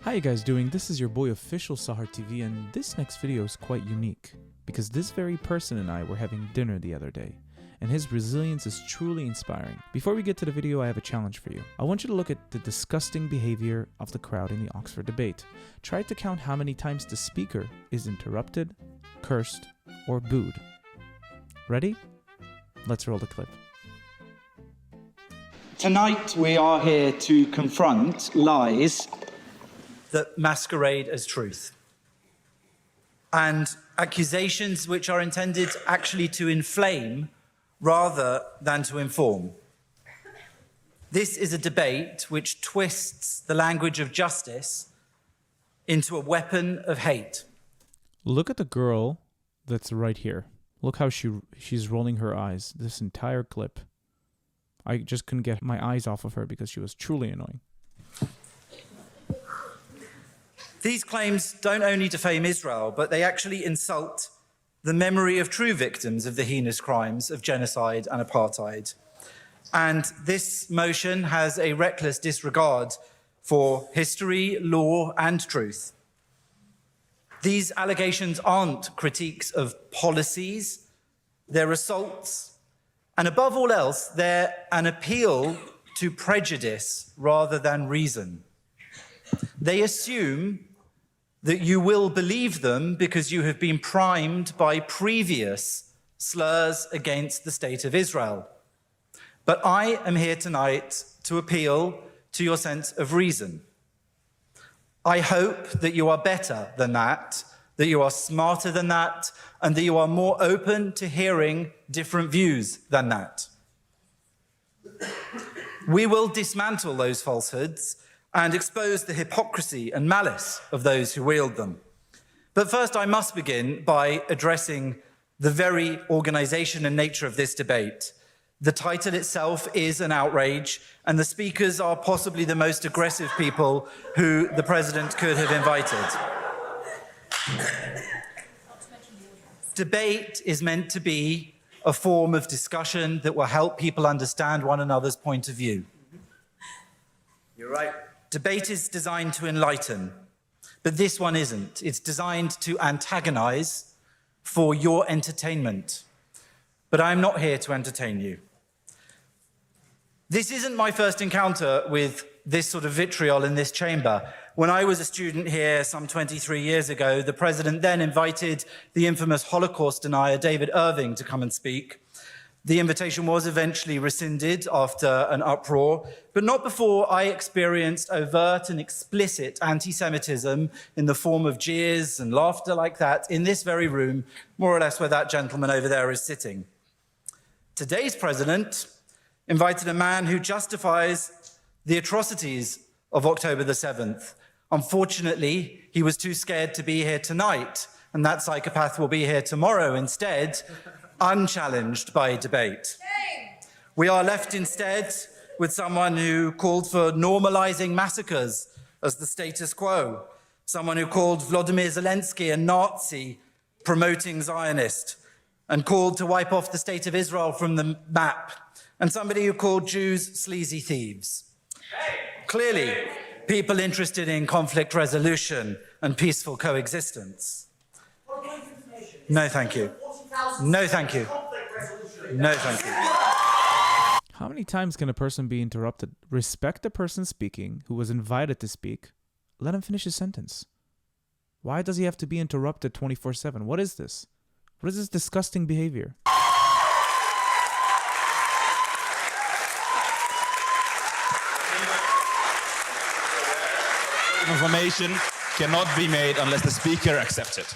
How you guys doing? This is your boy official Sahar TV, and this next video is quite unique because this very person and I were having dinner the other day, and his resilience is truly inspiring. Before we get to the video, I have a challenge for you. I want you to look at the disgusting behavior of the crowd in the Oxford debate. Try to count how many times the speaker is interrupted, cursed, or booed. Ready? Let's roll the clip. Tonight we are here to confront lies that masquerade as truth, and accusations which are intended actually to inflame rather than to inform. This is a debate which twists the language of justice into a weapon of hate. Look at the girl that's right here. Look how she's rolling her eyes this entire clip. I just couldn't get my eyes off of her because she was truly annoying. These claims don't only defame Israel, but they actually insult the memory of true victims of the heinous crimes of genocide and apartheid. And this motion has a reckless disregard for history, law, and truth. These allegations aren't critiques of policies, they're assaults, and above all else, they're an appeal to prejudice rather than reason. They assume that you will believe them because you have been primed by previous slurs against the state of Israel. But I am here tonight to appeal to your sense of reason. I hope that you are better than that you are smarter than that, and that you are more open to hearing different views than that. We will dismantle those falsehoods and expose the hypocrisy and malice of those who wield them. But first, I must begin by addressing the very organization and nature of this debate. The title itself is an outrage, and the speakers are possibly the most aggressive people who the president could have invited. Debate is meant to be a form of discussion that will help people understand one another's point of view. You're right. Debate is designed to enlighten, but this one isn't. It's designed to antagonize for your entertainment. But I'm not here to entertain you. This isn't my first encounter with this sort of vitriol in this chamber. When I was a student here some 23 years ago, the president then invited the infamous Holocaust denier David Irving to come and speak. The invitation was eventually rescinded after an uproar, but not before I experienced overt and explicit anti-Semitism in the form of jeers and laughter like that in this very room, more or less where that gentleman over there is sitting. Today's president invited a man who justifies the atrocities of October the 7th. Unfortunately, he was too scared to be here tonight, and that psychopath will be here tomorrow instead, unchallenged by debate. We are left instead with someone who called for normalizing massacres as the status quo, someone who called Volodymyr Zelensky a Nazi promoting Zionist, and called to wipe off the state of Israel from the map, and somebody who called Jews sleazy thieves. Clearly, people interested in conflict resolution and peaceful coexistence. No, thank you. No, thank you. No, thank you. How many times can a person be interrupted? Respect the person speaking who was invited to speak. Let him finish his sentence. Why does he have to be interrupted 24/7? What is this? What is this disgusting behavior? Information cannot be made unless the speaker accepts it.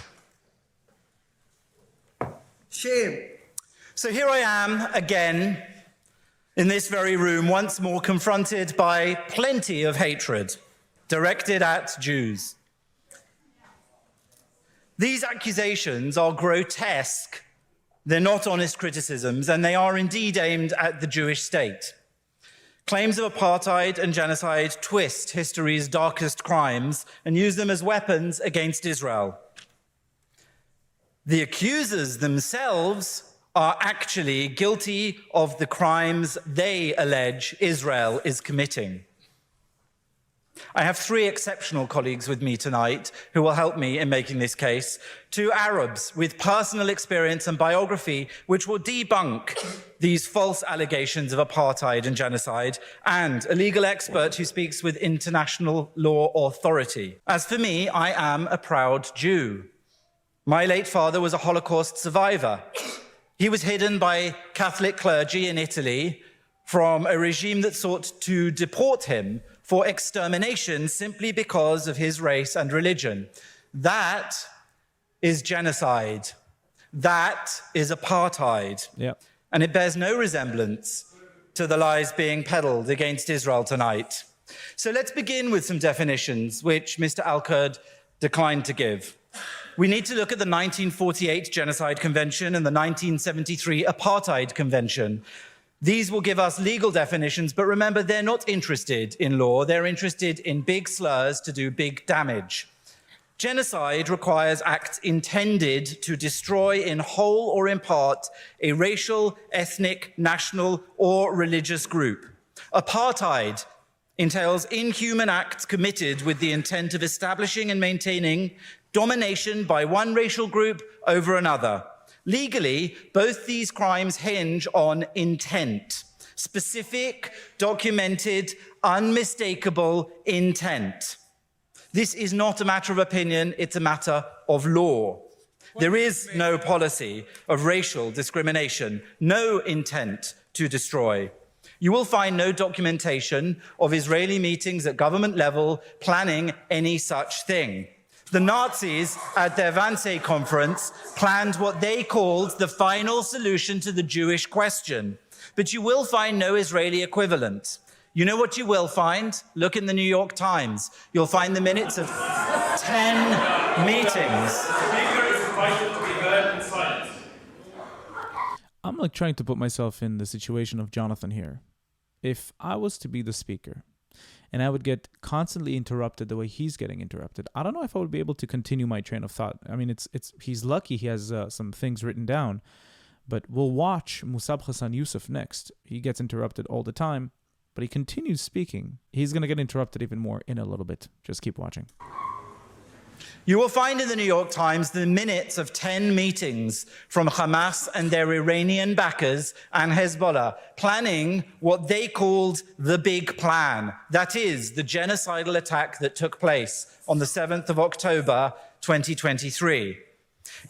Shame. So here I am again in this very room, once more confronted by plenty of hatred directed at Jews. These accusations are grotesque. They're not honest criticisms, and they are indeed aimed at the Jewish state. Claims of apartheid and genocide twist history's darkest crimes and use them as weapons against Israel. The accusers themselves are actually guilty of the crimes they allege Israel is committing. I have three exceptional colleagues with me tonight who will help me in making this case. Two Arabs with personal experience and biography which will debunk these false allegations of apartheid and genocide, and a legal expert who speaks with international law authority. As for me, I am a proud Jew. My late father was a Holocaust survivor. He was hidden by Catholic clergy in Italy from a regime that sought to deport him for extermination simply because of his race and religion. That is genocide. That is apartheid. Yeah. And it bears no resemblance to the lies being peddled against Israel tonight. So let's begin with some definitions, which Mr. Al-Kurd declined to give. We need to look at the 1948 Genocide Convention and the 1973 Apartheid Convention. These will give us legal definitions, but remember, they're not interested in law. They're interested in big slurs to do big damage. Genocide requires acts intended to destroy in whole or in part a racial, ethnic, national, or religious group. Apartheid entails inhuman acts committed with the intent of establishing and maintaining domination by one racial group over another. Legally, both these crimes hinge on intent, specific, documented, unmistakable intent. This is not a matter of opinion, it's a matter of law. There is no policy of racial discrimination, no intent to destroy. You will find no documentation of Israeli meetings at government level planning any such thing. The Nazis at their Wannsee conference planned what they called the final solution to the Jewish question. But you will find no Israeli equivalent. You know what you will find? Look in the New York Times. You'll find the minutes of 10 meetings. I'm like trying to put myself in the situation of Jonathan here. If I was to be the speaker, and I would get constantly interrupted the way he's getting interrupted, I don't know if I would be able to continue my train of thought. I mean, he's lucky he has some things written down, but we'll watch Musab Hassan Youssef next. He gets interrupted all the time, but he continues speaking. He's going to get interrupted even more in a little bit. Just keep watching. You will find in the New York Times the minutes of 10 meetings from Hamas and their Iranian backers and Hezbollah planning what they called the big plan. That is, the genocidal attack that took place on the 7th of October, 2023.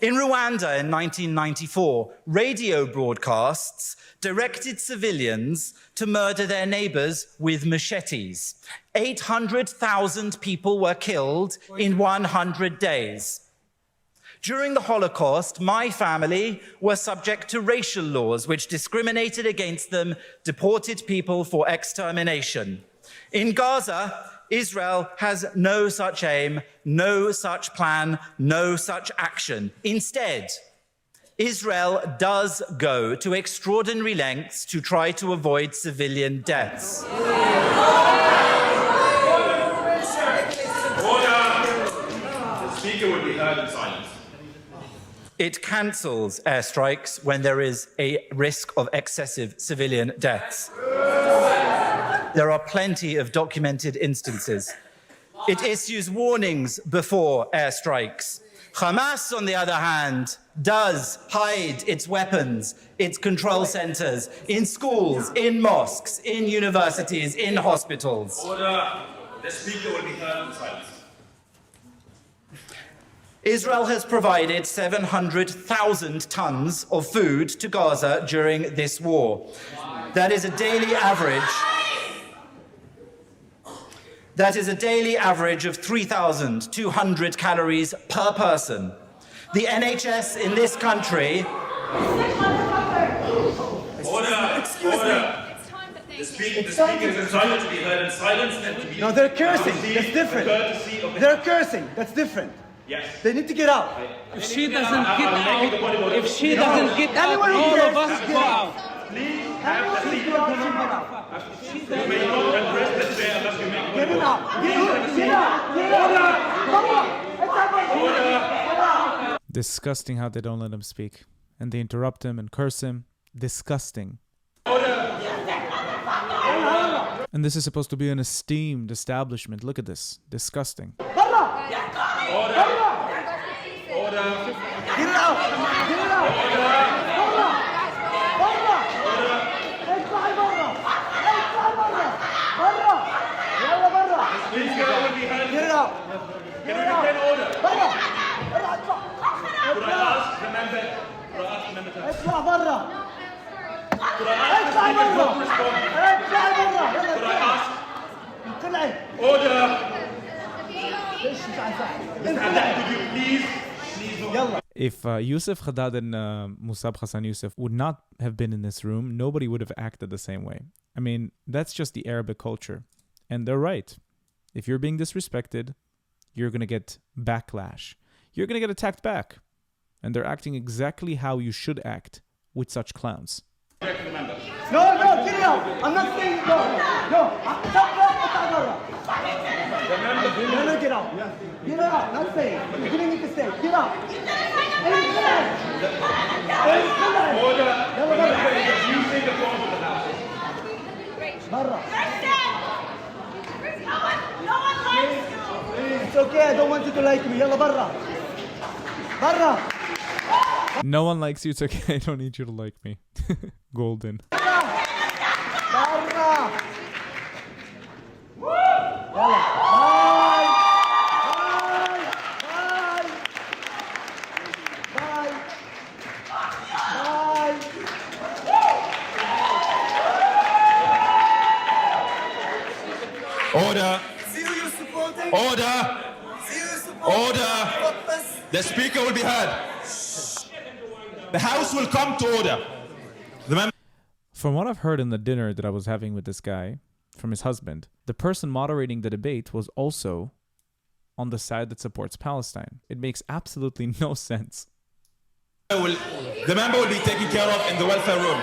In Rwanda in 1994, radio broadcasts directed civilians to murder their neighbors with machetes. 800,000 people were killed in 100 days. During the Holocaust, my family were subject to racial laws which discriminated against them, deported people for extermination. In Gaza, Israel has no such aim, no such plan, no such action. Instead, Israel does go to extraordinary lengths to try to avoid civilian deaths. The speaker will be heard in silence. It cancels airstrikes when there is a risk of excessive civilian deaths. There are plenty of documented instances. It issues warnings before airstrikes. Hamas, on the other hand, does hide its weapons, its control centers, in schools, in mosques, in universities, in hospitals. Order. The speaker will be heard in silence. Israel has provided 700,000 tons of food to Gaza during this war. That is a daily average. That is a daily average of 3,200 calories per person. The NHS in this country... Order! The speaker is entitled to be heard in silence and to be... No, they're cursing. That's different. They're cursing. That's different. Yes. They need to get out. If she doesn't get out, all of us go out. Please have the seat. You may not address the chair unless you make Get him out. Order! Disgusting how they don't let him speak. and they interrupt him and curse him. Disgusting. And this is supposed to be an esteemed establishment. Look at this. Disgusting. If Yusuf Haddad and Musab Hassan Yusuf would not have been in this room, nobody would have acted the same way. I mean, that's just the Arabic culture. And they're right. If you're being disrespected, you're going to get backlash. You're going to get attacked back. And they're acting exactly how you should act with such clowns. No, get it out. I'm not saying no. No, get out. Get out. Not saying. You didn't need to say. Get out. It's okay. I don't want you to like me. Yalla barra. Barra. No one likes you. It's okay. I don't need you to like me. Golden. Order. Order. Order. The speaker will be heard. The House will come to order. From what I've heard in the dinner that I was having with this guy, from his husband, the person moderating the debate was also on the side that supports Palestine. It makes absolutely no sense. The member will be taken care of in the welfare room.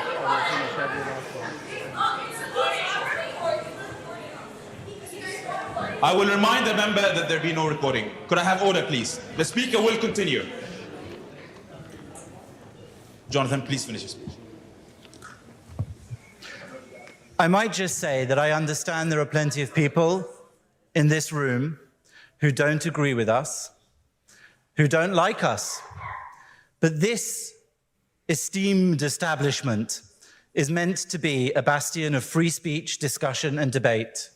I will remind the member that there be no recording. Could I have order, please? The speaker will continue. Jonathan, please finish your speech. I might just say that I understand there are plenty of people in this room who don't agree with us, who don't like us. But this esteemed establishment is meant to be a bastion of free speech, discussion, and debate.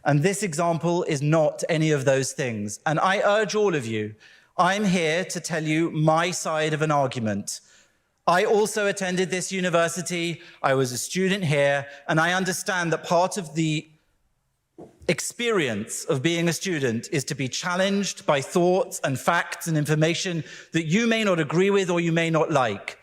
And this example is not any of those things. And I urge all of you, I'm here to tell you my side of an argument. I also attended this university, I was a student here, and I understand that part of the experience of being a student is to be challenged by thoughts and facts and information that you may not agree with or you may not like.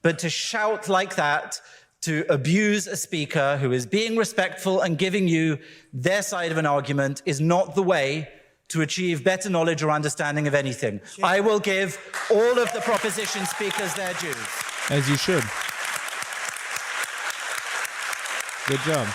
But to shout like that, to abuse a speaker who is being respectful and giving you their side of an argument is not the way to achieve better knowledge or understanding of anything. I will give all of the proposition speakers their dues. As you should. Good job.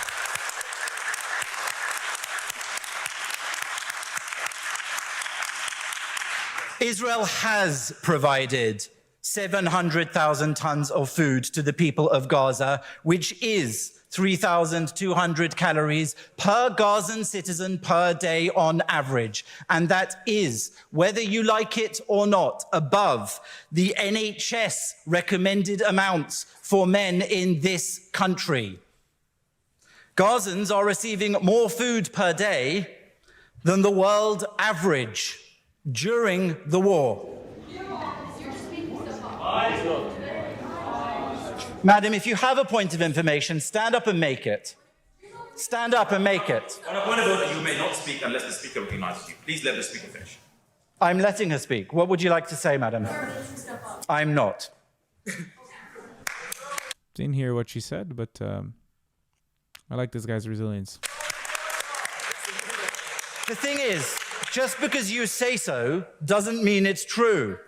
Israel has provided 700,000 tons of food to the people of Gaza, which is 3,200 calories per Gazan citizen per day on average. And that is, whether you like it or not, above the NHS recommended amounts for men in this country. Gazans are receiving more food per day than the world average during the war. Madam, if you have a point of information, stand up and make it. Stand up and make it. On a point of order, you may not speak unless the speaker recognizes you. Please let the speaker finish. I'm letting her speak. What would you like to say, madam? I'm not. Didn't hear what she said, but I like this guy's resilience. The thing is, just because you say so doesn't mean it's true.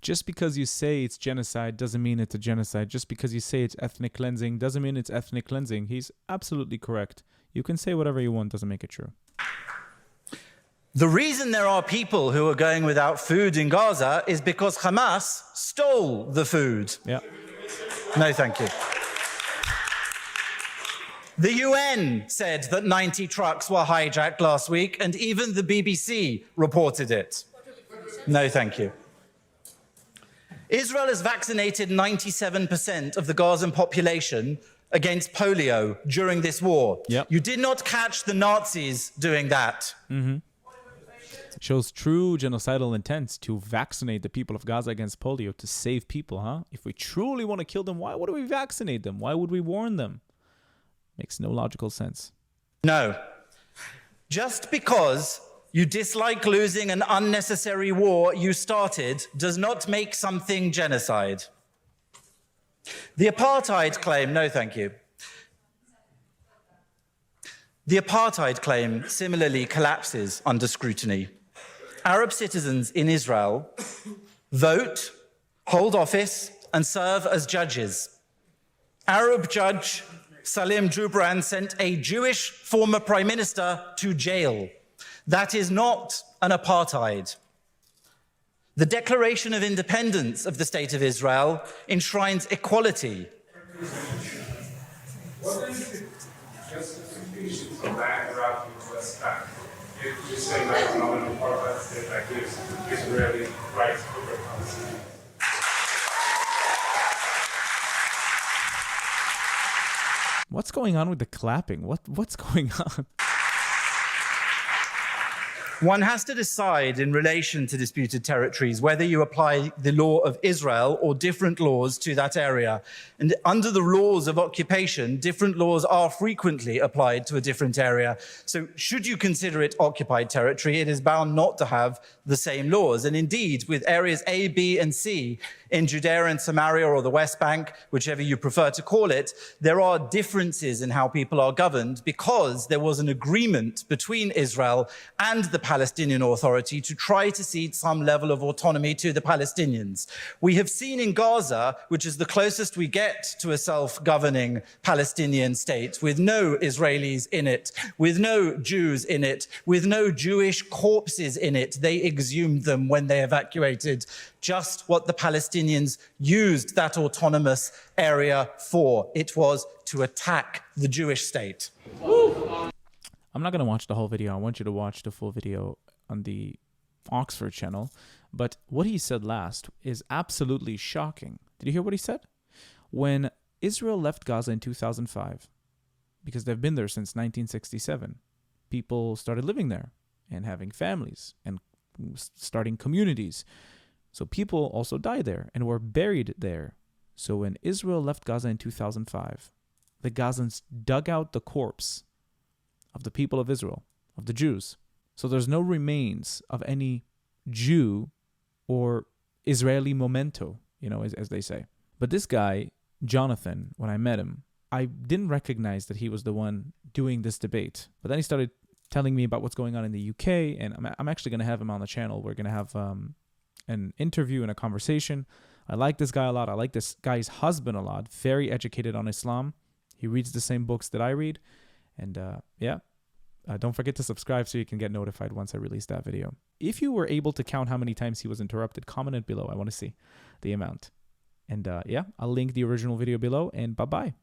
Just because you say it's genocide doesn't mean it's a genocide. Just because you say it's ethnic cleansing doesn't mean it's ethnic cleansing. He's absolutely correct. You can say whatever you want, doesn't make it true. The reason there are people who are going without food in Gaza is because Hamas stole the food. Yeah. No, thank you. The UN said that 90 trucks were hijacked last week, and even the BBC reported it. No, thank you. Israel has vaccinated 97% of the Gazan population against polio during this war. Yep. You did not catch the Nazis doing that. Shows true genocidal intent to vaccinate the people of Gaza against polio to save people, huh? If we truly want to kill them, why would we vaccinate them? Why would we warn them? Makes no logical sense. No. Just because you dislike losing an unnecessary war you started does not make something genocide. The apartheid claim, no thank you. The apartheid claim similarly collapses under scrutiny. Arab citizens in Israel vote, hold office, and serve as judges. Arab judge Salim Jubran sent a Jewish former prime minister to jail. That is not an apartheid. The Declaration of Independence of the State of Israel enshrines equality. What is the justification for land grabbing in the West Bank? If you say that it's not an apartheid state that gives Israeli rights over Palestine. What's going on with the clapping? What's going on? One has to decide in relation to disputed territories whether you apply the law of Israel or different laws to that area. And under the laws of occupation, different laws are frequently applied to a different area. So should you consider it occupied territory, it is bound not to have the same laws. And indeed, with areas A, B, and C in Judea and Samaria, or the West Bank, whichever you prefer to call it, there are differences in how people are governed because there was an agreement between Israel and the Palestinian Authority to try to cede some level of autonomy to the Palestinians. We have seen in Gaza, which is the closest we get to a self-governing Palestinian state, with no Israelis in it, with no Jews in it, with no Jewish corpses in it. They exhumed them when they evacuated, just what the Palestinians used that autonomous area for. It was to attack the Jewish state. I'm not going to watch the whole video. I want you to watch the full video on the Oxford channel. But what he said last is absolutely shocking. Did you hear what he said? When Israel left Gaza in 2005, because they've been there since 1967, people started living there and having families and starting communities. So people also died there and were buried there. So when Israel left Gaza in 2005, the Gazans dug out the corpse of the people of Israel, of the Jews. So there's no remains of any Jew or Israeli memento, as they say. But this guy, Jonathan, when I met him, I didn't recognize that he was the one doing this debate. But then he started telling me about what's going on in the UK, and I'm actually going to have him on the channel. We're going to have an interview and a conversation. I like this guy a lot. I like this guy's husband a lot. Very educated on Islam. He reads the same books that I read. And don't forget to subscribe so you can get notified once I release that video. If you were able to count how many times he was interrupted, comment it below. I want to see the amount. And I'll link the original video below, and bye-bye.